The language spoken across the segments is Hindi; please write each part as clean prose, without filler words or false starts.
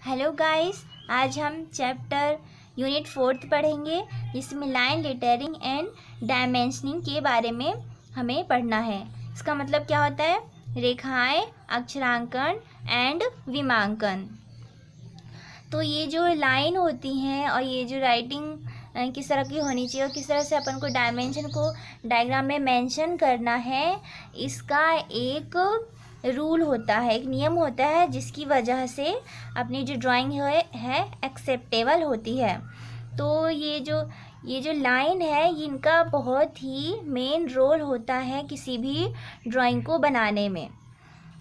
हेलो गाइस, आज हम चैप्टर यूनिट 4 पढ़ेंगे जिसमें लाइन लेटरिंग एंड डायमेंशनिंग के बारे में हमें पढ़ना है। इसका मतलब क्या होता है? रेखाएं, अक्षरांकन एंड विमांकन। तो ये जो लाइन होती हैं और ये जो राइटिंग किस तरह की होनी चाहिए और किस तरह से अपन को डायमेंशन को डायग्राम में मेंशन करना है, इसका एक रूल होता है, एक नियम होता है जिसकी वजह से अपनी जो ड्राइंग है एक्सेप्टेबल होती है। तो ये जो लाइन है, इनका बहुत ही मेन रोल होता है किसी भी ड्राइंग को बनाने में।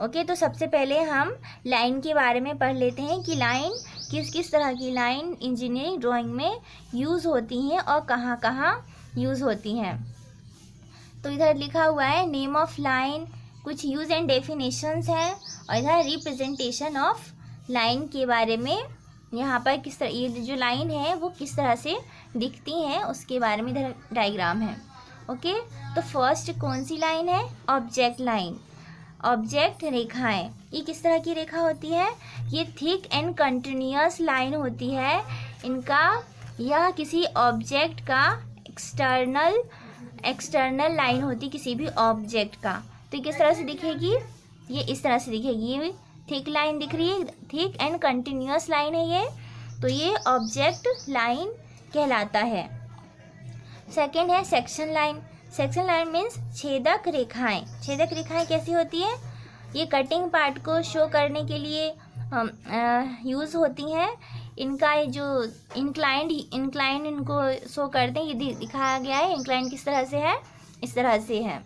ओके, तो सबसे पहले हम लाइन के बारे में पढ़ लेते हैं कि लाइन किस तरह की लाइन इंजीनियरिंग ड्राइंग में यूज़ होती हैं और कहाँ कहाँ यूज़ होती हैं। तो इधर लिखा हुआ है नेम ऑफ लाइन, कुछ यूज़ एंड डेफिनेशंस हैं, और इधर रिप्रेजेंटेशन ऑफ लाइन के बारे में, यहाँ पर किस तरह ये जो लाइन है वो किस तरह से दिखती हैं उसके बारे में इधर डायग्राम है। ओके, तो फर्स्ट कौन सी लाइन है? Object line. ऑब्जेक्ट रेखाएं, ये किस तरह की रेखा होती है? ये थिक एंड कंटिन्यूअस लाइन होती है। यह किसी ऑब्जेक्ट का एक्सटर्नल लाइन होती किसी भी ऑब्जेक्ट का। तो किस तरह से दिखेगी? ये इस तरह से दिखेगी। ये थिक लाइन दिख रही है, थिक एंड कंटिन्यूअस लाइन है ये, तो ये ऑब्जेक्ट लाइन कहलाता है। सेकंड है section line. Section line means छेदक रेखाएं। छेदक रेखाएं कैसी होती है? ये कटिंग पार्ट को शो करने के लिए यूज़ होती हैं। इनका जो इंक्लाइंड इनको शो करते हैं, ये दिखाया गया है। इंक्लाइंड किस तरह से है? इस तरह से है।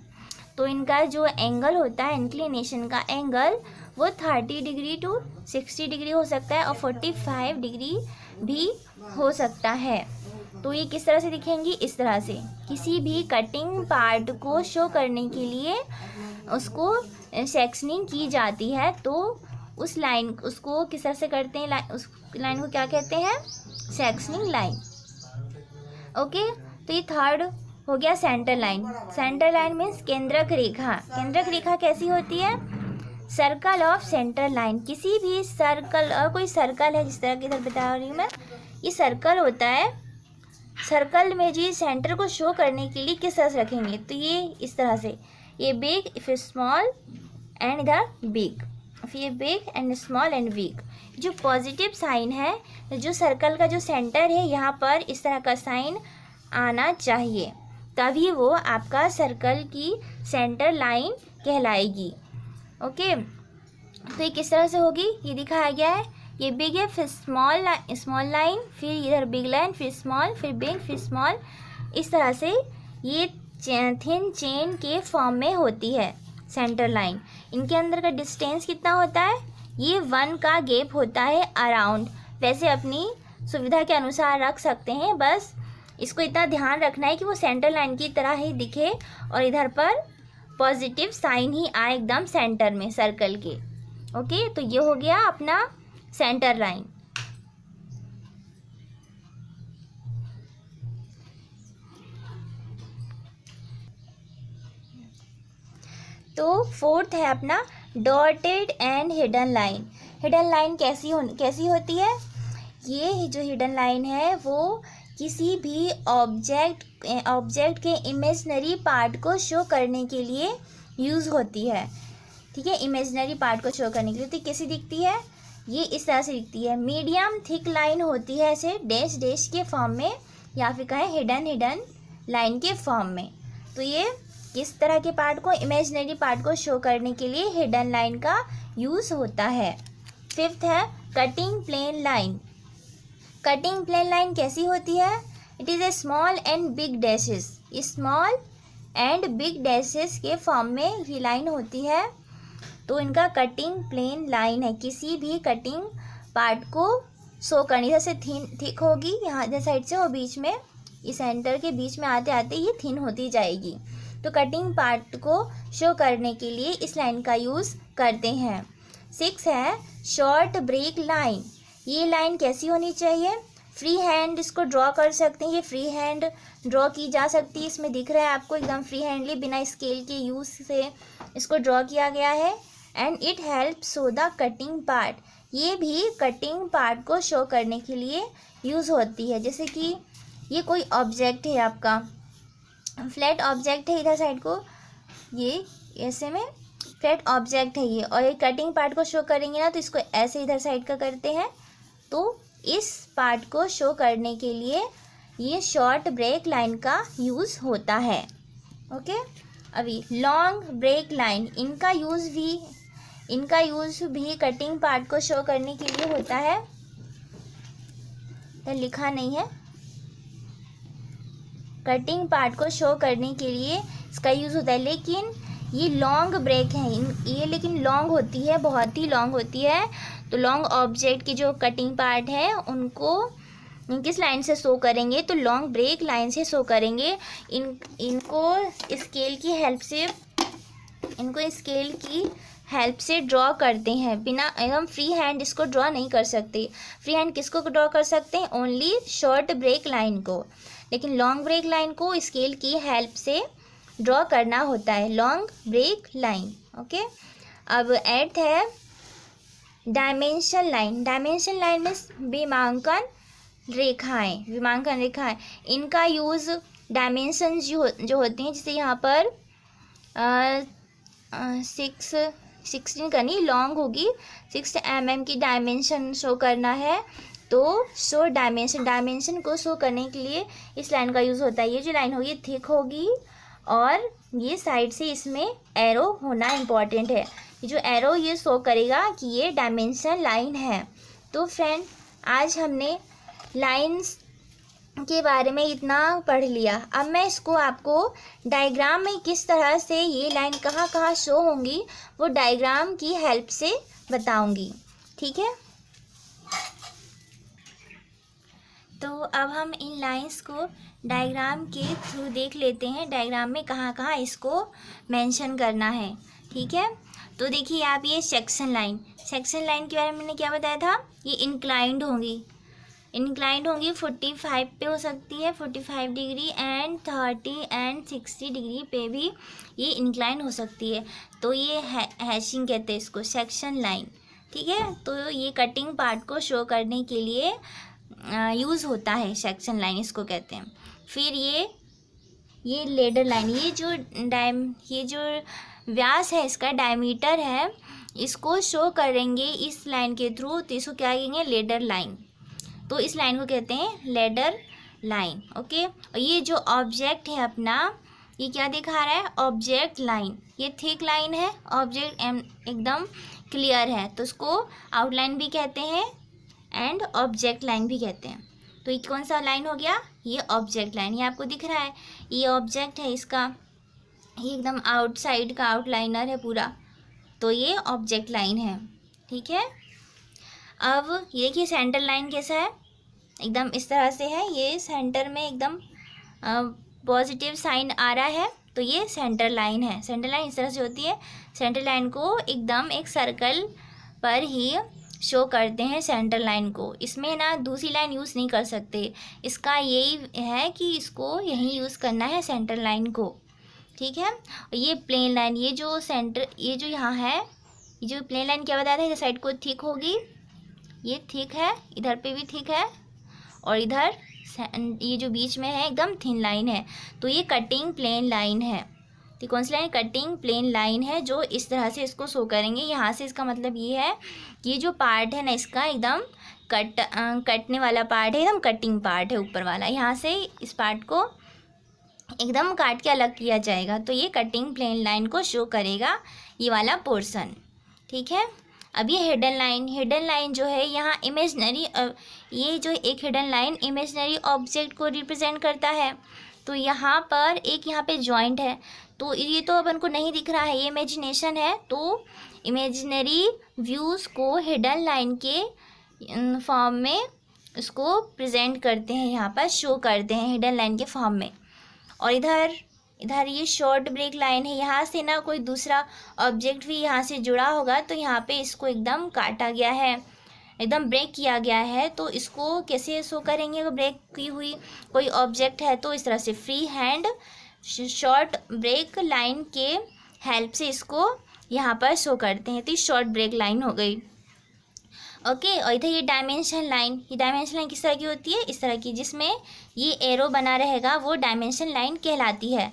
तो इनका जो एंगल होता है, इंक्लिनेशन का एंगल, वो 30 डिग्री टू 60 डिग्री हो सकता है और 45 डिग्री भी हो सकता है। तो ये किस तरह से दिखेंगी? इस तरह से। किसी भी कटिंग पार्ट को शो करने के लिए उसको सेक्शनिंग की जाती है, तो उस लाइन उसको किस तरह से करते हैं? उस लाइन को क्या कहते हैं? Sectioning line. ओके, तो ये थर्ड हो गया centre line. Centre line means केंद्रक रेखा। केंद्रक रेखा कैसी होती है? Circle of centre line. किसी भी सर्कल, और कोई सर्कल है जिस तरह की इधर बता रही हूँ मैं, ये सर्कल होता है। सर्कल में जी सेंटर को शो करने के लिए किस तरह से रखेंगे? तो ये इस तरह से, ये बिग फिर स्मॉल एंड इधर बिग, फिर big and small and big. जो पॉजिटिव साइन है, जो सर्कल का जो सेंटर है, यहाँ पर इस तरह का साइन आना चाहिए, तभी वो आपका सर्कल की सेंटर लाइन कहलाएगी। ओके, तो ये किस तरह से होगी? ये दिखाया गया है। ये बिग है, फिर स्मॉल लाइन, फिर इधर बिग लाइन, फिर स्मॉल, फिर बिग, फिर स्मॉल। इस तरह से ये थिन चेन के फॉर्म में होती है सेंटर लाइन। इनके अंदर का डिस्टेंस कितना होता है? ये 1 का गैप होता है अराउंड। वैसे अपनी सुविधा के अनुसार रख सकते हैं, बस इसको इतना ध्यान रखना है कि वो सेंटर लाइन की तरह ही दिखे और इधर पर पॉजिटिव साइन ही आए एकदम सेंटर में सर्कल के। ओके, तो ये हो गया अपना सेंटर लाइन। तो फोर्थ है अपना dotted and hidden line. Hidden line कैसी होती है? ये जो हिडन लाइन है वो किसी भी ऑब्जेक्ट के इमेजिनरी पार्ट को शो करने के लिए यूज़ होती है। ठीक है, इमेजिनरी पार्ट को शो करने के लिए। तो कैसी दिखती है? ये इस तरह से दिखती है। मीडियम थिक लाइन होती है, ऐसे डैश के फॉर्म में, या फिर कहें हिडन लाइन के फॉर्म में। तो ये किस तरह के पार्ट को, इमेजिनरी पार्ट को शो करने के लिए हिडन लाइन का यूज़ होता है। फिफ्थ है cutting plane line. Cutting plane line कैसी होती है? It is a small and big dashes. Small and big dashes के फॉर्म में ये लाइन होती है। तो इनका कटिंग प्लेन लाइन है। किसी भी कटिंग पार्ट को शो करनी, जैसे थिक होगी यहाँ इधर साइड से, और बीच में इस सेंटर के बीच में आते आते ये थिन होती जाएगी। तो कटिंग पार्ट को शो करने के लिए इस लाइन का यूज़ करते हैं। 6 है शॉर्ट ब्रेक लाइन। ये लाइन कैसी होनी चाहिए? फ्री हैंड इसको ड्रॉ कर सकते हैं। ये फ्री हैंड ड्रॉ की जा सकती है। इसमें दिख रहा है आपको एकदम फ्री हैंडली, बिना स्केल के यूज़ से इसको ड्रॉ किया गया है। And it help show the cutting part. ये भी कटिंग पार्ट को शो करने के लिए यूज़ होती है। जैसे कि ये कोई ऑब्जेक्ट है, आपका फ्लैट ऑब्जेक्ट है, इधर साइड को ये ऐसे में फ्लैट ऑब्जेक्ट है ये, और ये कटिंग पार्ट को शो करेंगे ना तो इसको ऐसे इधर साइड का करते हैं। तो इस पार्ट को शो करने के लिए ये शॉर्ट ब्रेक लाइन का यूज़ होता है। ओके, अभी लॉन्ग ब्रेक लाइन, इनका यूज़ भी कटिंग पार्ट को शो करने के लिए होता है। तो लिखा नहीं है, कटिंग पार्ट को शो करने के लिए इसका यूज़ होता है, लेकिन ये लॉन्ग ब्रेक है, ये लेकिन लॉन्ग होती है, बहुत ही लॉन्ग होती है। तो लॉन्ग ऑब्जेक्ट की जो कटिंग पार्ट है उनको किस लाइन से शो करेंगे, तो लॉन्ग ब्रेक लाइन से शो करेंगे। इनको स्केल की हेल्प से ड्रॉ करते हैं, बिना एकदम फ्री हैंड इसको ड्रॉ नहीं कर सकते। फ्री हैंड किसको ड्रॉ कर सकते हैं, ओनली शॉर्ट ब्रेक लाइन को, लेकिन लॉन्ग ब्रेक लाइन को स्केल की हेल्प से ड्रॉ करना होता है, लॉन्ग ब्रेक लाइन। ओके, अब 8th है डायमेंशन लाइन। डायमेंशन लाइन में विमांकन रेखाएं, इनका यूज़ डायमेंशन जो होते हैं, जैसे यहाँ पर 16 करनी लॉन्ग होगी, 6 mm की डायमेंशन शो करना है, तो डायमेंशन को शो करने के लिए इस लाइन का यूज़ होता है। ये जो लाइन होगी थिक होगी और ये साइड से इसमें एरो होना इम्पॉर्टेंट है। ये जो एरो ये शो करेगा कि ये डायमेंशन लाइन है। तो फ्रेंड, आज हमने लाइंस के बारे में इतना पढ़ लिया। अब मैं इसको आपको डायग्राम में किस तरह से ये लाइन कहाँ कहाँ शो होंगी वो डायग्राम की हेल्प से बताऊंगी, ठीक है। तो अब हम इन लाइंस को डायग्राम के थ्रू देख लेते हैं, डायग्राम में कहाँ कहाँ इसको मेंशन करना है, ठीक है। तो देखिए आप, ये सेक्शन लाइन के बारे में मैंने क्या बताया था, ये इंक्लाइंड होंगी 45 पे हो सकती है, 45 डिग्री एंड 30 एंड 60 डिग्री पे भी ये इंक्लाइन हो सकती है। तो ये हैशिंग कहते हैं इसको, सेक्शन लाइन, ठीक है। तो ये कटिंग पार्ट को शो करने के लिए यूज़ होता है, सेक्शन लाइन इसको कहते हैं। फिर ये लेडर लाइन, ये जो व्यास है इसका, डायमीटर है, इसको शो करेंगे इस लाइन के थ्रू, तो इसको क्या कहेंगे, लेडर लाइन। तो इस लाइन को कहते हैं लेडर लाइन। ओके, और ये जो ऑब्जेक्ट है अपना, ये क्या दिखा रहा है, ऑब्जेक्ट लाइन। ये थिक लाइन है, ऑब्जेक्ट एकदम क्लियर है, तो इसको आउटलाइन भी कहते हैं एंड ऑब्जेक्ट लाइन भी कहते हैं। तो ये कौन सा लाइन हो गया, ये ऑब्जेक्ट लाइन। ये आपको दिख रहा है, ये ऑब्जेक्ट है इसका, ये एकदम आउटसाइड का आउटलाइनर है पूरा, तो ये ऑब्जेक्ट लाइन है, ठीक है। अब ये देखिए सेंटर लाइन कैसा है, एकदम इस तरह से है, ये सेंटर में एकदम पॉजिटिव साइन आ रहा है, तो ये सेंटर लाइन है। सेंटर लाइन इस तरह से होती है, सेंटर लाइन को एकदम एक सर्कल पर ही शो करते हैं सेंटर लाइन को। इसमें ना दूसरी लाइन यूज़ नहीं कर सकते, इसका यही है कि इसको यहीं यूज़ करना है सेंटर लाइन को, ठीक है। ये प्लेन लाइन, ये जो यहाँ है, ये जो प्लेन लाइन क्या बताया था, इधर साइड को थिक होगी, ये थिक है, इधर पे भी थिक है, और इधर ये जो बीच में है एकदम थिन लाइन है, तो ये कटिंग प्लेन लाइन है। तो कौन सी लाइन, कटिंग प्लेन लाइन है, जो इस तरह से इसको शो करेंगे। यहाँ से इसका मतलब ये है कि ये जो पार्ट है ना इसका एकदम कटने वाला पार्ट है, एकदम कटिंग पार्ट है ऊपर वाला, यहाँ से इस पार्ट को एकदम काट के अलग किया जाएगा, तो ये कटिंग प्लेन लाइन को शो करेगा ये वाला पोर्शन, ठीक है। अब ये हिडन लाइन जो है, यहाँ इमेजनरी, ये जो एक हिडन लाइन इमेजनरी ऑब्जेक्ट को रिप्रेजेंट करता है। तो यहाँ पर एक यहाँ पे जॉइंट है, तो ये तो अपन को नहीं दिख रहा है, ये इमेजिनेशन है, तो इमेजिनरी व्यूज़ को हिडन लाइन के फॉर्म में उसको प्रेजेंट करते हैं, यहाँ पर शो करते हैं हिडन लाइन के फॉर्म में। और इधर ये शॉर्ट ब्रेक लाइन है, यहाँ से ना कोई दूसरा ऑब्जेक्ट भी यहाँ से जुड़ा होगा, तो यहाँ पे इसको एकदम काटा गया है, एकदम ब्रेक किया गया है। तो इसको कैसे शो करेंगे, वो ब्रेक की हुई कोई ऑब्जेक्ट है, तो इस तरह से free hand short break line के हेल्प से इसको यहाँ पर शो करते हैं, तो शॉर्ट ब्रेक लाइन हो गई। ओके। और इधर ये डायमेंशन लाइन, ये डायमेंशन लाइन किस तरह की होती है, इस तरह की, जिसमें ये एरो बना रहेगा वो डायमेंशन लाइन कहलाती है।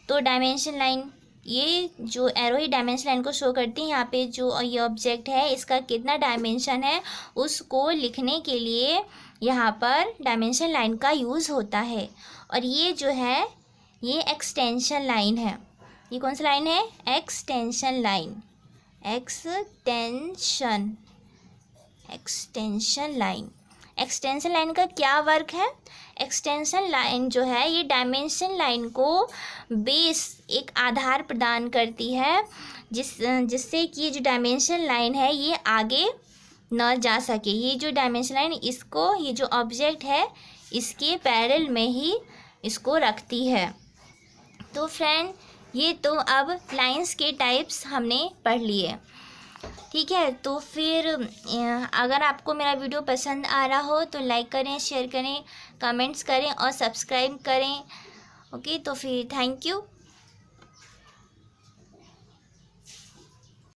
तो डायमेंशन लाइन, ये जो एरो ही डायमेंशन लाइन को शो करती है। यहाँ पे जो ये ऑब्जेक्ट है इसका कितना डायमेंशन है उसको लिखने के लिए यहाँ पर डायमेंशन लाइन का यूज़ होता है। और ये जो है ये एक्सटेंशन लाइन है। ये कौन सा लाइन है, extension line, extension line. Extension line का क्या वर्क है, एक्सटेंशन लाइन जो है ये डायमेंशन लाइन को बेस, एक आधार प्रदान करती है जिससे कि ये जो डायमेंशन लाइन है ये आगे न जा सके। ये जो डायमेंशन लाइन इसको, ये जो ऑब्जेक्ट है इसके पैरेलल में ही इसको रखती है। तो फ्रेंड ये तो अब लाइंस के टाइप्स हमने पढ़ लिए, ठीक है। तो फिर अगर आपको मेरा वीडियो पसंद आ रहा हो तो लाइक करें, शेयर करें, कमेंट्स करें और सब्सक्राइब करें। ओके, तो फिर थैंक यू।